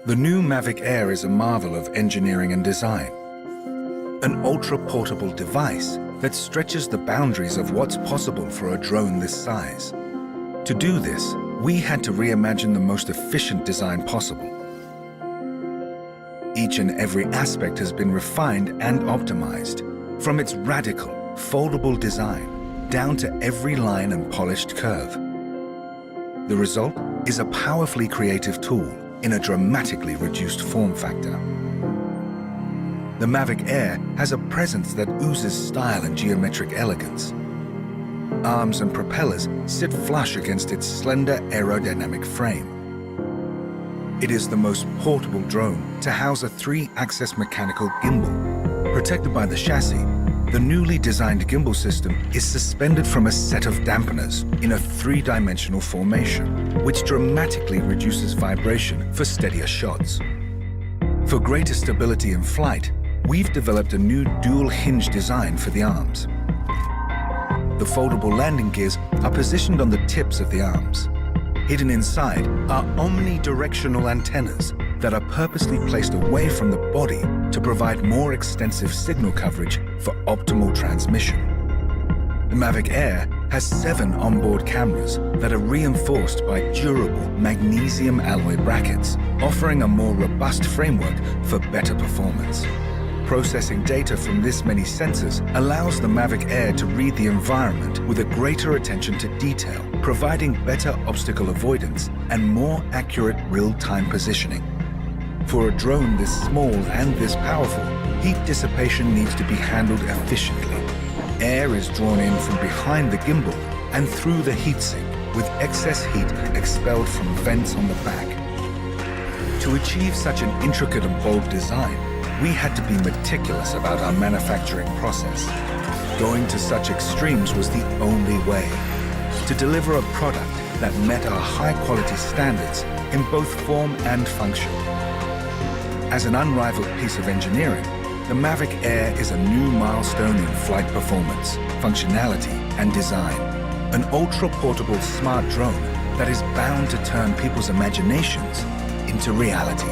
The new Mavic Air is a marvel of engineering and design. An ultra-portable device that stretches the boundaries of what's possible for a drone this size. To do this, we had to reimagine the most efficient design possible. Each and every aspect has been refined and optimized, from its radical, foldable design down to every line and polished curve. The result is a powerfully creative tool in a dramatically reduced form factor. The Mavic Air has a presence that oozes style and geometric elegance. Arms and propellers sit flush against its slender aerodynamic frame. It is the most portable drone to house a 3-axis mechanical gimbal. Protected by the chassis, the newly designed gimbal system is suspended from a set of dampeners in a 3-dimensional formation, which dramatically reduces vibration for steadier shots. For greater stability in flight, we've developed a new dual-hinge design for the arms. The foldable landing gears are positioned on the tips of the arms. Hidden inside are omnidirectional antennas that are purposely placed away from the body to provide more extensive signal coverage for optimal transmission. The Mavic Air has 7 onboard cameras that are reinforced by durable magnesium alloy brackets, offering a more robust framework for better performance. Processing data from this many sensors allows the Mavic Air to read the environment with a greater attention to detail, providing better obstacle avoidance and more accurate real-time positioning. For a drone this small and this powerful, heat dissipation needs to be handled efficiently. Air is drawn in from behind the gimbal and through the heatsink, with excess heat expelled from vents on the back. To achieve such an intricate and bold design, we had to be meticulous about our manufacturing process. Going to such extremes was the only way to deliver a product that met our high-quality standards in both form and function. As an unrivaled piece of engineering, the Mavic Air is a new milestone in flight performance, functionality, and design. An ultra-portable smart drone that is bound to turn people's imaginations into reality.